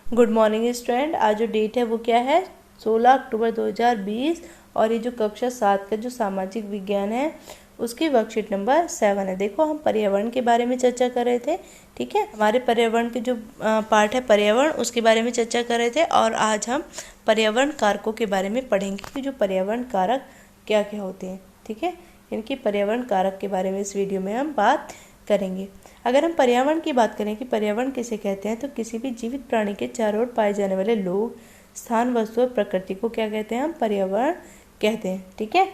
Good morning student. आज जो date है वो क्या है, 16 अक्टूबर 2020। और ये जो कक्षा 7 का जो सामाजिक विज्ञान है उसकी वर्कशीट नंबर 7 है। देखो, हम पर्यावरण के बारे में चर्चा कर रहे थे। ठीक है, हमारे पर्यावरण के जो पार्ट है पर्यावरण, उसके बारे में चर्चा कर रहे थे। और आज हम पर्यावरण कारकों के बारे में पढ़ेंगे कि जो पर्यावरण कारक क्या क्या होते हैं। ठीक है, इनकी पर्यावरण कारक के बारे में इस वीडियो में हम बात करेंगे। अगर हम पर्यावरण की बात करें कि पर्यावरण किसे कहते हैं, तो किसी भी जीवित प्राणी के चारों ओर पाए जाने वाले लोग, स्थान, वस्तु और प्रकृति को क्या कहते हैं, हम पर्यावरण कहते हैं। ठीक है,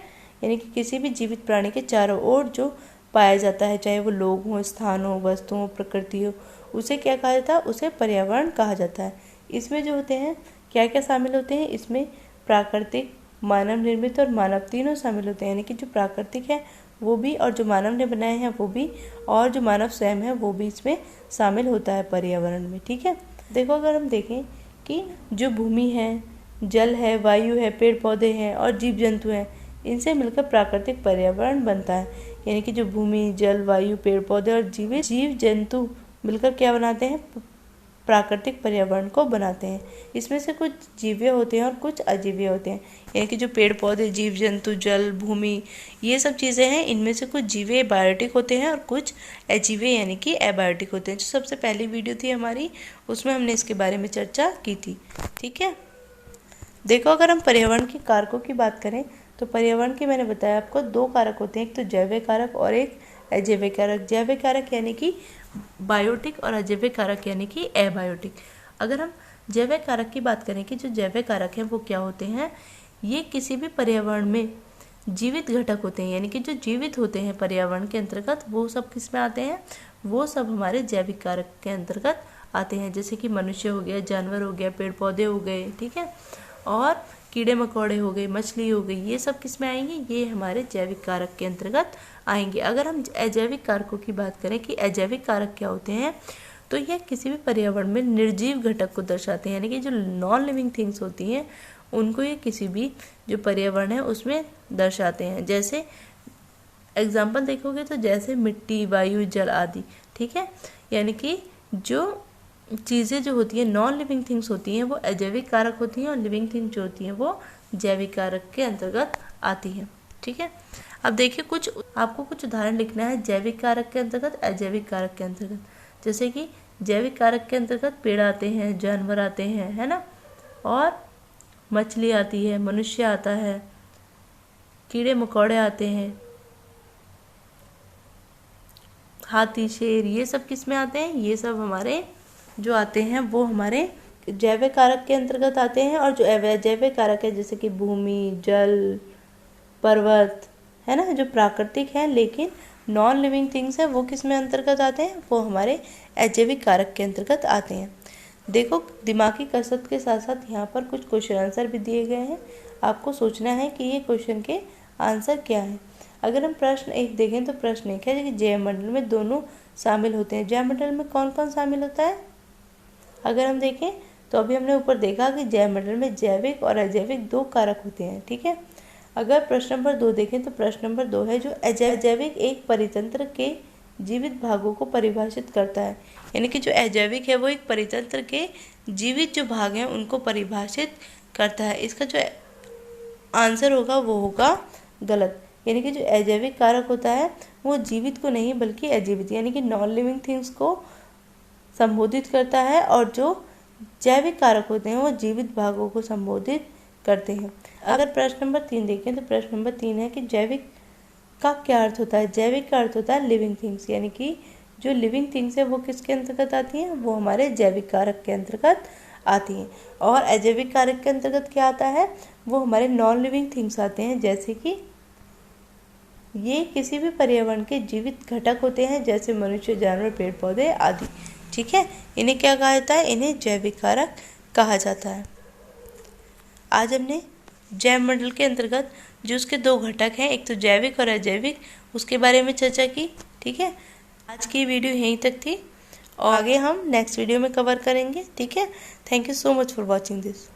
यानी कि किसी भी जीवित प्राणी के चारों ओर जो पाया जाता है, चाहे वो लोग हों, स्थान हो, वस्तु हो, प्रकृति हो, उसे क्या कहा जाता है, उसे पर्यावरण कहा जाता है। इसमें जो होते हैं क्या क्या शामिल होते हैं, इसमें प्राकृतिक, मानव निर्मित और मानव तीनों शामिल होते हैं। यानी कि जो प्राकृतिक है वो भी, और जो मानव ने बनाए हैं वो भी, और जो मानव स्वयं है वो भी इसमें शामिल होता है पर्यावरण में। ठीक है, देखो, अगर हम देखें कि जो भूमि है, जल है, वायु है, पेड़ पौधे हैं और जीव जंतु हैं, इनसे मिलकर प्राकृतिक पर्यावरण बनता है। यानी कि जो भूमि, जल, वायु, पेड़ पौधे और जीव जंतु मिलकर क्या बनाते हैं, प्राकृतिक पर्यावरण को बनाते हैं। इसमें से कुछ जीव्य होते हैं और कुछ अजीव्य होते हैं। यानी कि जो पेड़ पौधे, जीव जंतु, जल, भूमि, ये सब चीज़ें हैं, इनमें से कुछ जीव्य बायोटिक होते हैं और कुछ अजीव्य यानी कि एबायोटिक होते हैं। जो सबसे पहली वीडियो थी हमारी, उसमें हमने इसके बारे में चर्चा की थी। ठीक है, देखो, अगर हम पर्यावरण के कारकों की बात करें तो पर्यावरण के, मैंने बताया आपको, दो कारक होते हैं, एक तो जैविक कारक और एक अजैविक कारक। जैविक कारक यानी कि बायोटिक और अजैविक कारक यानी कि एबायोटिक। अगर हम जैविक कारक की बात करें कि जो जैविक कारक हैं वो क्या होते हैं, ये किसी भी पर्यावरण में जीवित घटक होते हैं। यानी कि जो जीवित होते हैं पर्यावरण के अंतर्गत, वो सब किस में आते हैं, वो सब हमारे जैविक कारक के अंतर्गत आते हैं। जैसे कि मनुष्य हो गया, जानवर हो गया, पेड़ पौधे हो गए, ठीक है, और कीड़े मकोड़े हो गए, मछली हो गई, ये सब किस में आएंगे, ये हमारे जैविक कारक के अंतर्गत आएंगे। अगर हम अजैविक कारकों की बात करें कि अजैविक कारक क्या होते हैं, तो यह किसी भी पर्यावरण में निर्जीव घटक को दर्शाते हैं। यानी कि जो नॉन लिविंग थिंग्स होती हैं उनको ये किसी भी जो पर्यावरण है उसमें दर्शाते हैं। जैसे एग्जाम्पल देखोगे तो जैसे मिट्टी, वायु, जल आदि। ठीक है, यानी कि जो चीज़ें जो होती हैं, नॉन लिविंग थिंग्स होती हैं, वो अजैविक कारक होती हैं, और लिविंग थिंग्स जो होती हैं वो जैविक कारक के अंतर्गत आती हैं। ठीक है, अब देखिए, आपको कुछ उदाहरण लिखना है जैविक कारक के अंतर्गत, अजैविक कारक के अंतर्गत। जैसे कि जैविक कारक के अंतर्गत पेड़ आते हैं, जानवर आते हैं, है ना, और मछली आती है, मनुष्य आता है, कीड़े मकोड़े आते हैं, हाथी, शेर, ये सब किस में आते हैं, ये सब हमारे जो आते हैं वो हमारे जैविक कारक के अंतर्गत आते हैं। और जो अजैविक कारक है, जैसे कि भूमि, जल, पर्वत, है ना, जो प्राकृतिक है लेकिन नॉन लिविंग थिंग्स है, वो किस में अंतर्गत आते हैं, वो हमारे अजैविक कारक के अंतर्गत आते हैं। देखो, दिमागी कसरत के साथ साथ यहाँ पर कुछ क्वेश्चन आंसर भी दिए गए हैं। आपको सोचना है कि ये क्वेश्चन के आंसर क्या है। अगर हम प्रश्न 1 देखें तो प्रश्न 1 है कि जैवमंडल में दोनों शामिल होते हैं। जैवमंडल में कौन कौन शामिल होता है, अगर हम देखें तो अभी हमने ऊपर देखा कि जैवमंडल में जैविक और अजैविक दो कारक होते हैं। ठीक है, अगर प्रश्न नंबर 2 देखें तो प्रश्न नंबर 2 है जो अजैविक एक परितंत्र के जीवित भागों को परिभाषित करता है। यानी कि जो अजैविक है वो एक परितंत्र के जीवित जो भाग हैं उनको परिभाषित करता है। इसका जो आंसर होगा वो होगा गलत। यानी कि जो अजैविक कारक होता है वो जीवित को नहीं बल्कि अजीवित यानी कि नॉन लिविंग थिंग्स को संबोधित करता है, और जो जैविक कारक होते हैं वो जीवित भागों को संबोधित करते हैं। अगर प्रश्न नंबर 3 देखें तो प्रश्न नंबर 3 है कि जैविक का क्या अर्थ होता है। जैविक का अर्थ होता है लिविंग थिंग्स। यानी कि जो लिविंग थिंग्स है वो किसके अंतर्गत आती हैं, वो हमारे जैविक कारक के अंतर्गत आती हैं। और अजैविक कारक के अंतर्गत क्या आता है, वो हमारे नॉन लिविंग थिंग्स आते हैं। जैसे कि ये किसी भी पर्यावरण के जीवित घटक होते हैं, जैसे मनुष्य, जानवर, पेड़ पौधे आदि। ठीक है, इन्हें क्या कहा जाता है, इन्हें जैविक कारक कहा जाता है। आज हमने जैवमंडल के अंतर्गत जो उसके दो घटक हैं, एक तो जैविक और अजैविक, उसके बारे में चर्चा की। ठीक है, आज की वीडियो यहीं तक थी और आगे हम नेक्स्ट वीडियो में कवर करेंगे। ठीक है, thank you so much for watching this.